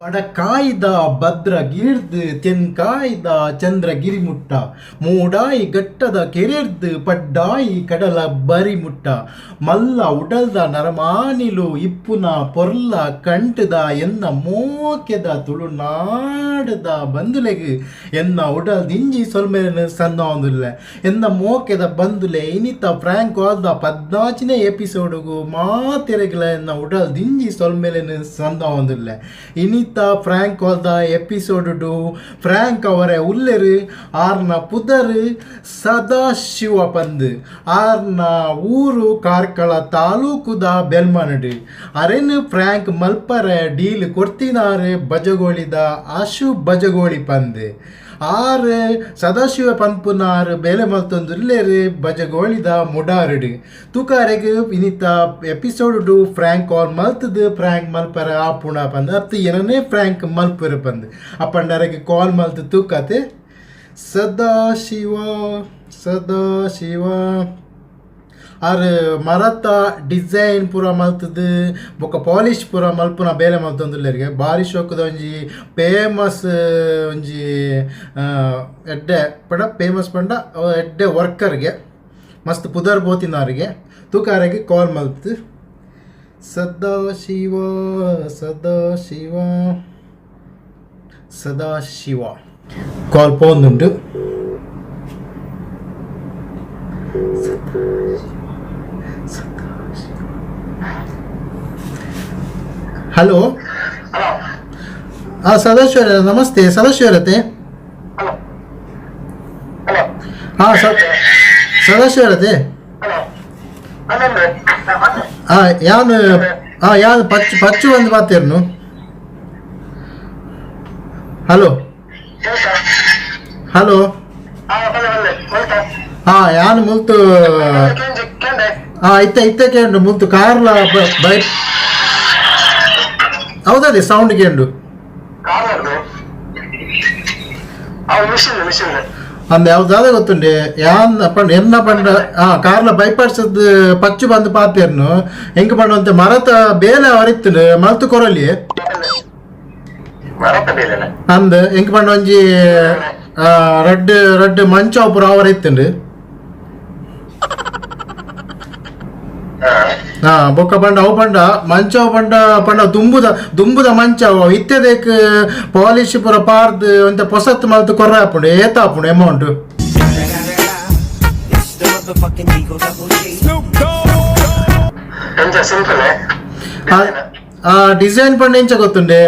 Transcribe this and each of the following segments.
ಪಡಕಾಯ್ದ ಭದ್ರಗಿರ್ದು ತೆನ್ಕಾಯ್ದ ಚಂದ್ರಗಿರಿಮುಟ್ಟ ಮೂಡಾಯಿ ಗಟ್ಟದ ಕೆರೆರ್ದು ಪಡ್ಡಾಯಿ ಕಡಲ ಬರಿಮುಟ್ಟ ಮಲ್ಲ ಉಡಲ್ದ ನರಮಾನಿಲು ಇಪ್ಪುನ ಪೊರ್ಲ ಕಂಟದ ಎನ್ನ ಮೋಕೆದ ತುಳುನಾಡದ ಬಂದುಲೆಗು ಎನ್ನ ಉಡಲ್ ದಿಂಜಿ ಸೊಲ್ಮೇಲೆ ಸಂದೊಂದುಲ್ಲೆ ಎನ್ನ ಮೋಕೆದ ಬಂದುಲೆ ಇನಿತ ಫ್ರಾಂಕ್ ಆದ 14ನೇ ಎಪಿಸೋಡುಗು ಮಾತೆರೆಗಳ ಎನ್ನ ಉಡಲ್ ದಿಂಜಿ ಸೊಲ್ಮೇಲೆ ಸಂದೊಂದುಲ್ಲೆ ಇನಿತ ಫ್ರಾಂಕ್ ಹೋದ ಎಪಿಸೋಡು ಫ್ರಾಂಕ್ ಅವರೇ ಉಲ್ಲೆರು ಆರ್ನ ಪುದರ್ ಸದಾಶಿವ ಪಂದ್ ಆರ್ನ ಊರು ಕಾರ್ಕಳ ತಾಲೂಕುದ ಬೆಲ್ಮನಡು ಅರೆನ್ ಫ್ರಾಂಕ್ ಮಲ್ಪರ ಡೀಲ್ ಕೊಡ್ತಿನಾರು ಬಜಗೋಳಿದ ಆಶು ಬಜಗೋಳಿ ಪಂದ್ ಆರು ಸದಾಶಿವ ಪಂಪುನಾರು ಬೇಲೆ ಮಲ್ತೊಂದುಲ್ಲೇರು ಬಜಗೋಳಿದ ಮುಡಾರುಡು ತುಕಾರೆಗ್ ಇನಿತ ಎಪಿಸೋಡು ಫ್ರಾಂಕ್ ಕಾಲ್ ಮಲ್ತದು ಫ್ರಾಂಕ್ ಮಲ್ಪರ ಆಪುಣ ಪಂದ್ ಅತ್ತು ಏನನೇ ಫ್ರಾಂಕ್ ಮಲ್ಪರ ಪಂದ್ ಅಪ್ಪಂಡರೆಗೆ ಕಾಲ್ ಮಲ್ತು ತೂಕತೆ ಸದಾಶಿವ ಸದಾಶಿವ ಆರು ಮರತ ಡಿಸೈನ್ ಪೂರ ಮಲ್ತದು ಬೊಕ್ಕ ಪಾಲಿಶ್ ಪೂರ ಮಲ್ಪುನ ಬೇಲೆ ಮಲ್ತೊಂದುಲ್ಲೆರಿಗೆ ಬಾರಿ ಶೋಕದ ಒಂಜಿ ಫೇಮಸ್ ಒಂಜಿ ಎಡ್ಡೆ ಪಂಡ ಫೇಮಸ್ ಪಂಡ ಎಡ್ಡೆ ವರ್ಕರ್ಗೆ ಮಸ್ತ್ ಪುದರ್ ಬೋತಿನವರಿಗೆ ತೂಕಾರಿಗೆ ಕಾಲ್ ಮಲ್ತು ಸದಾಶಿವ ಸದಾಶಿವ ಸದಾಶಿವ ಕಾಲ್ ಪೋಂದುಂಡು ಹಲೋ ಹಾಂ ಸದಾಶಿವ ನಮಸ್ತೆ ಸದಾಶಿವರತೆ ಹಾಂ ಸದಾಶಿವರತೆ ಹಾಂ ಯಾನು ಹಾಂ ಯಾನು ಪಚ್ಚು ಬಂದು ಮಾತೇರ್ನು ಹಲೋ ಹಲೋ ಹಾಂ ಯಾನು ಮುಲ್ತು ಹಾಂ ಇತ್ತ ಕೇಂಡು ಮುಲ್ತು ಕಾರ್ಲ ಬೈ ಹೌದದೇ ಸೌಂಡ್ ಕೇಂಡು ಅಂದ ಯಾವ್ದಾದ ಗೊತ್ತುಂಡೆ ಯಾನ್ ಪಂಡ ಎನ್ನ ಪಂಡ ಕಾರ್ಲ ಬೈಪಾಡ್ಸದ್ ಪಚ್ಚು ಬಂದು ಪಾತೇರ್ನು ಹೆಂಗ ಪಂಡ ಮರತ ಬೇಲೆ ಅವರಿತ್ತು ಮಲ್ತು ಕೊರಲಿ ಅಂದ ಹೆಂಗ ಪಂಡ ಒಂಜಿ ರಡ್ಡ್ ರಡ್ಡ್ ಮಂಚ ಪುರ ಅವರಿತ್ತು ಬೊಕ್ಕ ಪಂಡ ಅವು ಪಂಡ ಮಂಚ ಪಂಡ ಪಂಡ ದುಂಬುದ ಮಂಚ ಇತ್ತೆದೇಕ್ ಪಾಲಿಶ್ ಪೂರ ಪಾರ್ದ್ ಒಂತ ಪೊಸತ್ ಮಲ್ತು ಕೊರ್ರ ಹಾಪುಂಡು ಏತ ಹಾಪುಂಡು ಅಮೌಂಟ್ ಡಿಸೈನ್ ಪಂಡ ಎಂಚ ಗೊತ್ತುಂಡೆ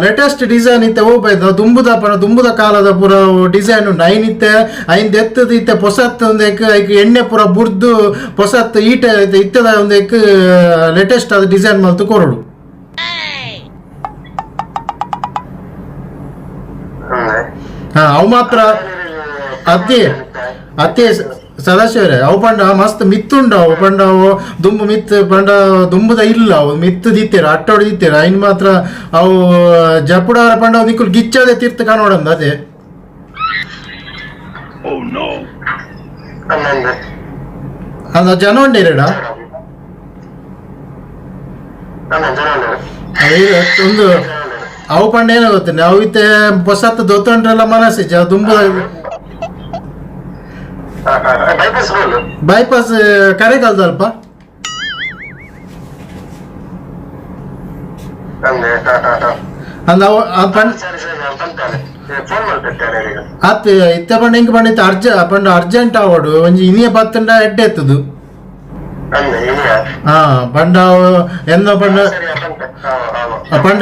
ಲೇಟೆಸ್ಟ್ ಡಿಸೈನ್ ಇತ್ತೆ ಹೋಗ್ಬಾಯ್ತು ದುಂಬುದ ಕಾಲದ ಪೂರ ಡಿಸೈನ್ ಉಂಡು ಐನಿತ್ತೆ ಐಂದು ಎತ್ತದ ಇತ್ತೆ ಪೊಸತ್ ಒಂದಕ್ಕೆ ಐಕ್ ಎಣ್ಣೆ ಪೂರ ಬುರ್ದು ಪೊಸತ್ ಈಟ ಇತ್ತದ ಒಂದಕ್ಕೆ ಲೇಟೆಸ್ಟ್ ಅದು ಡಿಸೈನ್ ಮಲ್ತು ಕೊರಡು ಅವು ಮಾತ್ರ ಅತ್ತೆ ಸದಾಶಿವರೇ ಅವು ಪಂಡ ಮಸ್ತ್ ಮಿತ್ತುಂಡು ಅವು ಪಂಡ ಅವು ದುಂಬು ಮಿತ್ತು ಪಂಡ ದುಂಬುದ ಇಲ್ಲ ಅವು ಮಿತ್ತು ದಿತ್ತೇರ ಅಟ್ಟೋಡು ದಿತ್ತೇರ ಐನ್ ಮಾತ್ರ ಅವು ಜಪುಡಾರ ಪಂಡ ನಿಕ್ಕುಲು ಗಿಚ್ಚದೆ ತೀರ್ಥ ಕಾಣೋಡಂದ ಅದೇ ಅಂದ ಜನ ಉಂಡೇರಡ ಒಂದು ಅವು ಪಂಡ ಏನೋ ಗೊತ್ತೇನೆ ಅವು ಇತ್ತೆ ಹೊಸತ್ತು ದೊತ್ತೊಂಡ್ರೆಲ್ಲ ಮನಸ್ಸಿಜ ದುಂಬುದ ಬೈಪಾಸ್ ಕರೆಕಲ್ದಲ್ಪ ಅತ್ ಇತ್ತ ಪಂಡ ಹಿಂಗ್ ಪಂಡ ಪಂಡ ಅರ್ಜೆಂಟ್ ಆವಡು ಒಂಜಿ ಇನಿಯ ಪತ್ತಂಡ ಎಡ್ಡೆ ಎತ್ತದು ಪಂಡ ಎನ್ನ ಪಂಡ ಪಂಡ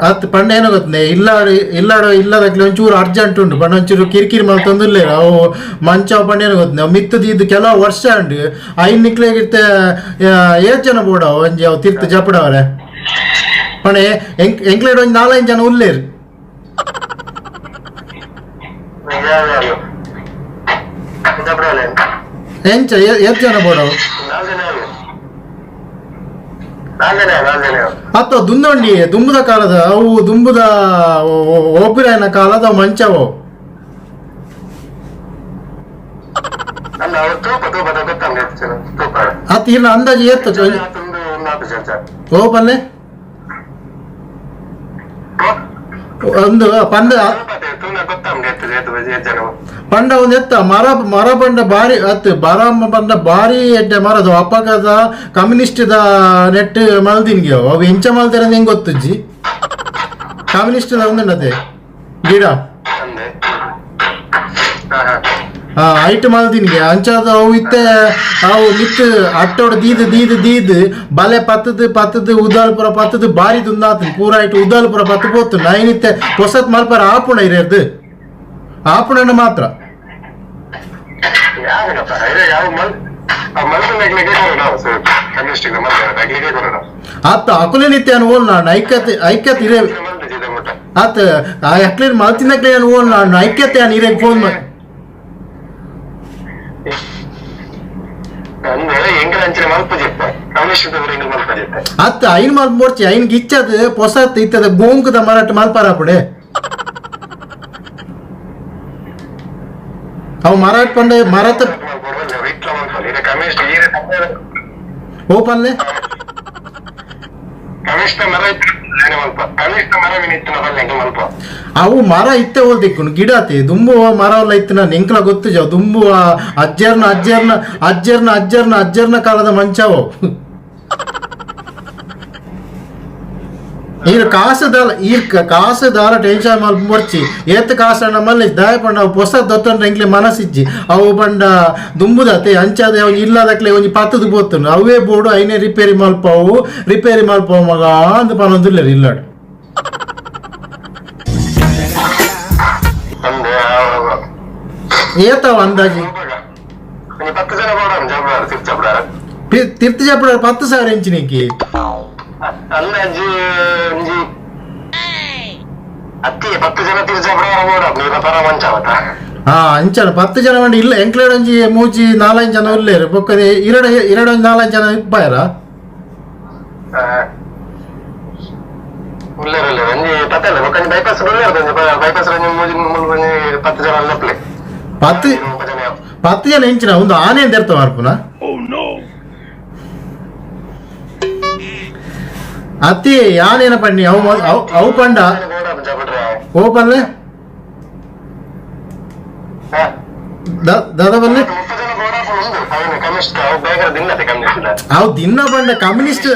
ಅತ್ ಪಂಡ ಏನೋ ಗೊತ್ತೇ ಇಲ್ಲದಕ್ಕೆ ಒಂಚೂರು ಅರ್ಜೆಂಟ್ ಉಂಟು ಪಂಡ ಒಂಚೂರು ಕಿರಿಕಿರಿ ಮಲ್ತೊಂದಿಲ್ಲ ಅವು ಮಂಚ ಪಂಡ ಏನೋ ಗೊತ್ತೇ ಅವು ಮಿತ್ತದ ಇದು ಕೆಲವು ವರ್ಷ ಉಂಟು ಐನ್ ನಿಕ್ಲಿಗಿರ್ತೆ ಏಳು ಜನ ಬೋಡ ಒಂಜಿ ಅವು ತೀರ್ಥ ಜಪಡವ್ರೆ ಪಂಡ ಎಂಕ್ಲೇಡ್ ಒಂಜಿ 4-5 ಜನ ಉಲ್ಲೇರು ಎಂಚ ಎಷ್ಟು ಜನ ಬೋಡವು ಅಥವಾ ದುಂದೊಂಡಿ ದುಂಬುದ ಕಾಲದ ಅವು ದುಂಬುದ ಒಬ್ಬಿರಾಯನ ಕಾಲದ ಮಂಚವು ಅತ್ತಿನ ಅಂದಾಜು ಏತ್ತು ಓಪಲ್ಲೆ ಒಂದು ಪಂಡ ಪಂಡ ಒಂದು ಎತ್ತ ಮರ ಪಂಡ ಬಾರಿ ಅತ್ ಪಂಡ ಬಾರಿ ಎಡ್ಡೆ ಮರದು ಅಪಗದ ಕಮ್ಯುನಿಸ್ಟ್ ನೆಟ್ ಮಲ್ದಿನ್ಗೆ ಅವು ಎಂಚ ಮಲ್ತಾರೆ ಹೆಂಗ್ ಗೊತ್ತಜ್ಜಿ ಕಮ್ಯುನಿಸ್ಟ್ ಒಂದಣ್ಣತೆ ಗಿಡ ಐಟ್ ಮಲ್ದಿನ್ಗೆ ಅಂಚಾದ ಅವು ಇತ್ತೆ ಅವು ಮಿತ್ ಅಟ್ಟೋಡ ದೀದ್ ಬಲೆ ಪತ್ತದು ಉದಾಲ್ಪುರ ಪತ್ತದು ಬಾರಿ ತುಂದಾತು ಪೂರ ಇಟ್ಟು ಉದಾಲ್ಪುರ ಪತ್ತು ಪೋತು ನೈನಿತ್ತೆ ಹೊಸತ್ ಮಲ್ಪರ ಆಪುಣ ಇರೋದು ಆಪುಣ ಮಾತ್ರ ಆತ ಅಕುಲೆ ನಿತ್ಯ ಓಲ್ ನಾನು ಐಕ್ಯತೆ ಇರೇ ಆತ ಅಕ್ಲೇನ್ ಮಲ್ತಿನಕ್ಲೆ ಓಲ್ ನಾನು ಐಕ್ಯತೆ ಇರೇ ಫೋನ್ ಮಾಡಿ ಅತ್ತ ಐನ್ ಮಲ್ಪ್ ಮೋರ್ಚಿ ಐನ್ ಗಿಚ್ಚದ ಪೊಸತ್ ಇತ್ತದ ಗೋಂಕದ ಮರಾಠ ಮಲ್ಪಾರಾಪಡೆ ಅವು ಮರಾಠ ಪಂಡ ಮರಾಠ ಓ ಪಲ್ಲೆ ಅವು ಮರ ಇತ್ತೆ ಹೋಲ್ದಿಕ್ಕುನು ಗಿಡತೆ ದುಂಬು ಮರ ಎಲ್ಲ ಇತ್ತು ನಾನು ಎಂಕ್ಲ ಗೊತ್ತು ಜಾವ್ ದುಂಬು ಅಜ್ಜರ್ನ ಕಾಲದ ಮಂಚವು ಈಗ ಕಾಸು ದಾಲ ಟೆನ್ಷನ್ ಮಲ್ಪ ಬರ್ಚಿ ಏತ್ ಕಾಸಣ್ಣ ಮಲ್ಲಿ ದಾಯ ಪಂಡ ಅವು ಹೊಸ ದೊತ್ತಂಡ್ರೆ ಎಂಕ್ಲೆ ಮನಸ್ಸಿಜ್ಜಿ ಅವು ಪಂಡ ದುಂಬುದತೆ ಅಂಚಾದ ಅವ್ನು ಇಲ್ಲದಕ್ಲೆ ಒಂಜಿ ಪತ್ತದು ಪೋತುನು ಅವೇ ಬೋರ್ಡು ಐನೇ ರಿಪೇರಿ ಮಲ್ಪ ಮಗ ಅಂತ ಪನ್ನೊಂದಿಲ್ಲ ಇಲ್ಲಾಡು ಏತಾವ ಅಂದಾಜಿ ತಿರ್ತಿ ಚಪ್ಪಡ 10,000 ಇಂಚಿನಿಕ್ಕಿ ಅಂಚನ 10 ಜನ ಮಂಡಿ ಇಲ್ಲ ಎಂಕ್ಲೇಡ್ ಒಂಜಿ ಮೂಜಿ 4-5 ಜನ ಉಲ್ಲೇರು ಬೊಕ್ಕದೆ ಎರಡು 4-5 ಜನ ಇಪ್ಪಾಯರ ಪತ್ತು ಜನ ಇಂಚಿನ ಒಂದು ಆನೆ ಅಂತ ಇರ್ತಾವ ಅರ್ಪುನ ಅತಿ ಯಾನೇನ ಪಣ್ಣಿ ಅವು ಪಂಡ ಓ ಪಲ್ಲೆ ದಾದಾ ಬಲ್ಲೆ ಅವು ದಿನ ಬಂದ ಕಮ್ಯುನಿಸ್ಟ್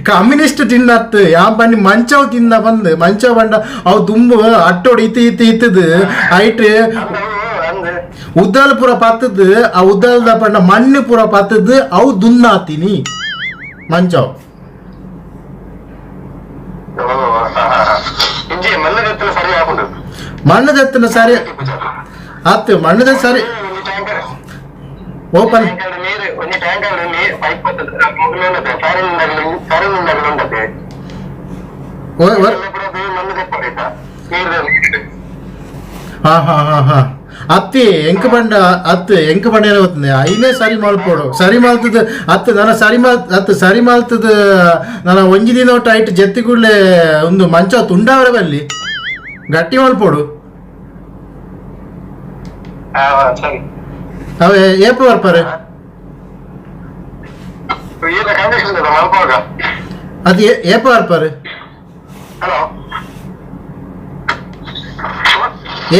ಕಮ್ಯುನಿಸ್ಟ್ ತಿನ್ನತ್ತು ಯಾವ ಬನ್ನಿ ಮಂಚವ್ ತಿನ್ನ ಬಂದು ಮಂಚವ್ ಬಂಡ ಅವು ದುಂಬು ಅಟ್ಟೋಡು ಇತ್ತದು ಐಟ್ ಉದ್ದಾಲ್ ಪೂರ ಪತ್ತದು ಆ ಉದ್ದಾಲ್ದ ಪಂಡ ಮಣ್ಣು ಪೂರ ಪತ್ತದು ಅವು ದುನ್ನಾತೀನಿ ಮಂಚವ್ ಮಣ್ಣದೆತ್ತನ ಸರಿ ಆತು ಮಣ್ಣದ ಸರಿ ಓಪನ್ ಅತ್ತಿ ಎಂಕ ಬಂಡ ಏನಾಗುತ್ತದೆ ಐನೇ ಸರಿ ಮಲ್ಪೋಡು ಸರಿ ಮಲ್ತದ ನನ್ನ ಸರಿ ಮಲ್ತದ ನನ್ನ ಒಂಜಿ ದಿನ ಒಟ್ಟು ಐಟ್ ಜತ್ತಿ ಕೂಡಲೇ ಒಂದು ಮಂಚ ತುಂಡಾವರ ಬಲ್ಲಿ ಗಟ್ಟಿ ಮಲ್ಪೋಡು ಅವೇ ಏಪ ಬರ್ಪಾರೆ ಅದು ಏಪ ಬರ್ಪಾರೆ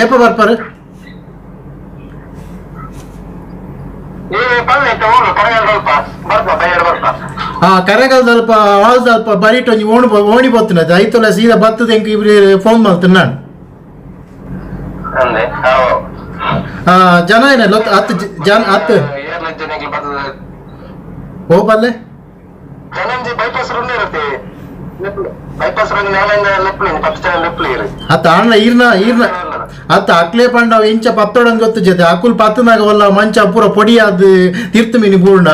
ಏಪ ಬರ್ಪಾರೆ ಕರೆಗಾಲದಲ್ಪ ವಾಲ್ದಲ್ಪ ಬರೀಟ್ ಒಂಜಿ ಓಣಿ ಬರ್ತನದು ಐತೊಲ ಸೀದಾ ಬತ್ತದ ಎಂಕ್ ಇಬ್ರಿ ಫೋನ್ ಮಾಡ್ತೇನೆ ನಾನು ಜನ ಏನ 10 ಜನ 10 ಓ ಬಲ್ಲೆ ಅತ್ತ ಅಣ್ಣ ಈರ್ನ ಅತ್ತ ಅಕ್ಲೆ ಪಂಡ ಇಂಚ ಪತ್ತೋಡಂಗ್ ಗೊತ್ತು ಜೊತೆ ಅಕುಲ್ ಪತ್ತನಾಗ ಒಲ್ಲ ಮಂಚ ಪೂರ ಪೊಡಿ ಅದು ತೀರ್ಥ ಮೀನಿ ಪೂರ್ಣ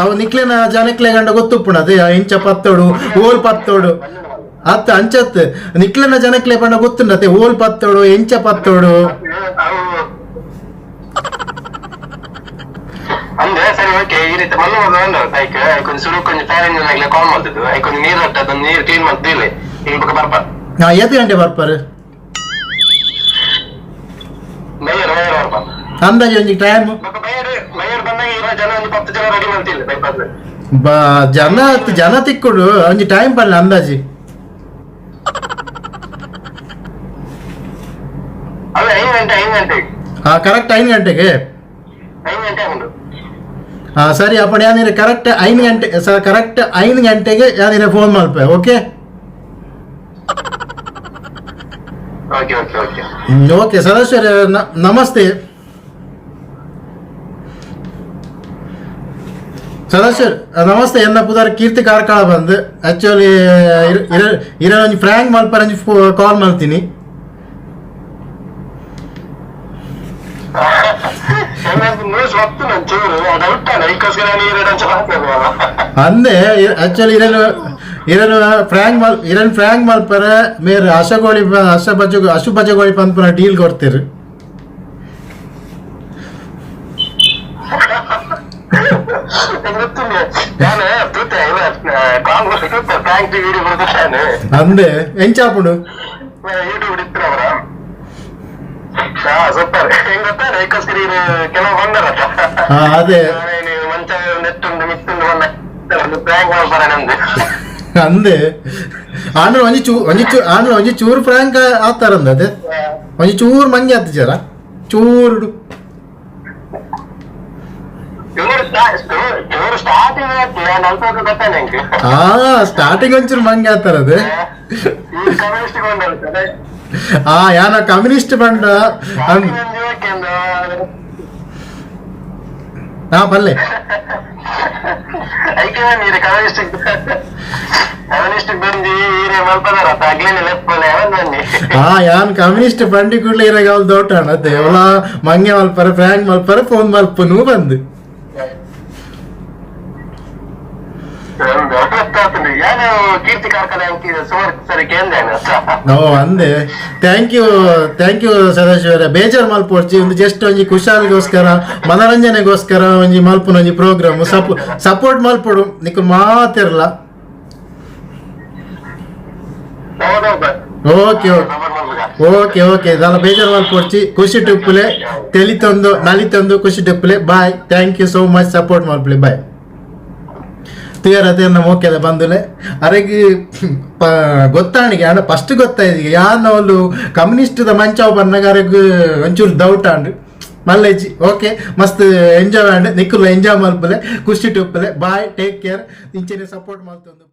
ಅವ ನಿಕ್ಲೆನ ಜನಕ್ಲೆ ಗಂಡ ಗೊತ್ತುಪ್ಪುಣ ಅದೇ ಇಂಚ ಪತ್ತೋಡು ಓಲ್ ಪತ್ತೋಡು ಅತ್ತ ಅಂಚತ್ ನಿಕ್ಲೆನ ಜನಕ್ಲೆ ಪಂಡ ಗೊತ್ತುಂಡತೆ ಓಲ್ ಪತ್ತೋಡು ಎಂಚ ಪತ್ತೋಡು ಅಂದ್ರೆ ಸರಿ ಓಕೆ ಈ ರೀತಿ ಮಣ್ಣು ಲೈಕ್ ಕೊಂಚ ಸುಡು ಕೊಂಚ ಫ್ಯಾನ್ ಕಾಲ್ ಮಾಡ್ತಿದ್ದು ಕೊಂಚ ನೀರು ಹಟ್ಟದ ನೀರು ಕ್ಲೀನ್ ಮಾಡ್ತಿಲ್ಲ ಈಗ ಬಕ್ಕ ಬರ್ಪ ಎತ್ತು ಗಂಟೆ ಬರ್ಪಾರು ಮೇಯರ್ ಬರ್ಪ ಅಂದಾಜು ಒಂಜಿ ಟೈಮ್ ಮೇಯರ್ ಬಂದಾಗ ಈಗ ಜನ ಒಂದು 10 ಜನ ರೆಡಿ ಮಾಡ್ತಿಲ್ಲ ಬೈಪಾಸ್ ಜನ ತಿಕ್ಕುಡು ಒಂಜಿ ಟೈಮ್ ಪಡ್ಲ ಅಂದಾಜಿ ಅಲ್ಲ 5 ಗಂಟೆಗೆ ಕರೆಕ್ಟ್ 5 ಗಂಟೆಗೆ 5 ಗಂಟೆ ಉಂಟು ಸರಿ ಅಪ್ಪ ಯಾನಿರ ಕರೆಕ್ಟ್ 5 ಗಂಟೆ ಸರ್ ಕರೆಕ್ಟ್ 5 ಗಂಟೆಗೆ ಯಾನಿರ ಫೋನ್ ಮಲ್ಪೆ ಓಕೆ ಓಕೆ ಸದಸ್ಯರೇ ನಮಸ್ತೆ ಸದಸ್ಯರ್ ನಮಸ್ತೆ ಎನ್ನ ಪುದರ್ ಕೀರ್ತಿ ಕಾರ್ಕಳ ಬಂದು ಆಕ್ಚುಲಿ ಒಂಜಿ ಫ್ರ್ಯಾಂಕ್ ಮಲ್ಪರ ಒಂಜಿ ಕಾಲ್ ಮಾಡ್ತೀನಿ ಅಂದೆ ಆಕ್ಚುಲಿ ಫ್ರ್ಯಾಂಕ್ ಮಲ್ಪರ ಮೇರೆ ಹಸು ಬಜಗೋಳಿ ಪಂಪನ ಡೀಲ್ ಕೊಡ್ತೀರಿ ಅಂದೆ ಎಂಚಾಪುಡು ಸೂಪರ್ ಹೆಂಗ್ ಗೊತ್ತಾನೆ ಏಕೋಸ್ಕರ ಕೆಲವು ಬಂದಾರಲ್ಲ ಅದೇ ಮಂಚ ನೆತ್ತುಂಡು ಮಿತ್ತುಂಡು ಒಂದು ಪ್ರ್ಯಾಂಕ್ ಮಾಡ್ಬಾರ ನಮ್ದು ಅಂದೆ ಆಂಡ್ರ ಒಂಜಿ ಚೂರು ಫ್ರ್ಯಾಂಕ್ ಆತಾರಂದ ಅದೇ ಒಂಜಿ ಚೂರು ಮಂಗಿ ಆತ ಜರ ಚೂರುಡು ಸ್ಟಾರ್ಟಿಂಗ್ ಒಂಚೂರು ಮಂಗಿ ಆತಾರದು ಯಾನ ಕಮ್ಯುನಿಸ್ಟ್ ಬಂಡ ಪಲ್ಲೆ ಯಾನ್ ಕಮ್ಯುನಿಸ್ಟ್ ಬಂಡಿ ಕೂಡಲೇ ಇರಾಗ ಅವ್ಳು ದೊಡ್ಡ ಅದೇ ಅವಳ ಮಂಗೆ ಮಲ್ಪರ ಫ್ರ್ಯಾಂಕ್ ಮಲ್ಪರ ಫೋನ್ ಮಲ್ಪನು ಬಂದು ಅಂದೆ ಥ್ಯಾಂಕ್ ಯು ಸದಾಶಿವರ ಬೇಜಾರು ಮಲ್ಪೊಡ್ಚಿ ಒಂದು ಜಸ್ಟ್ ಒಂಜಿ ಖುಷಾಲಿಗೋಸ್ಕರ ಮನರಂಜನೆಗೋಸ್ಕರ ಒಂಜಿ ಮಲ್ಪುನ ಒಂಜಿ ಪ್ರೋಗ್ರಾಮ್ ಸಪೋರ್ಟ್ ಮಲ್ಪೊಡು ನಿಕ್ ಮಾತಿರಲ್ಲ ಓಕೆ ದಾಲ ಬೇಜಾರು ಮಲ್ಪೊಡ್ಚಿ ಖುಷಿ ಟಿಪ್ಪುಲೆ ತೆಲಿತೊಂದು ನಲಿತೊಂದು ಖುಷಿ ಟಿಪ್ಪುಲೆ bye thank you so much support ಮಲ್ಪುಲೆ ಬಾಯ್ ತೀರತೆಯನ್ನು ಮೋಕ್ಯದ ಬಂದುಲೆ ಅರೆಗೆ ಗೊತ್ತಾಣಿಗೆ ಅಣ್ಣ ಫಸ್ಟ್ ಗೊತ್ತಾಯ್ತು ಯಾನ ಒಂದು ಕಮ್ಯುನಿಸ್ಟ್ದ ಮಂಚಾವ್ ಬನ್ನಗಾರಗೆ ಒಂಚೂರು ದೌಟ್ ಅಂಡು ಮಲ್ಲೇಜಿ ಓಕೆ ಮಸ್ತ್ ಎಂಜಾಯ್ ಅಂಡ್ ನಿಕ್ಕುಲು ಎಂಜಾಯ್ ಮಲ್ಪಲೆ ಖುಷಿ ಟುಪ್ಪಲೆ ಬಾಯ್ ಟೇಕ್ ಕೇರ್ ಇಂಚೆನೆ ಸಪೋರ್ಟ್ ಮಾಡ್ತೊಂದು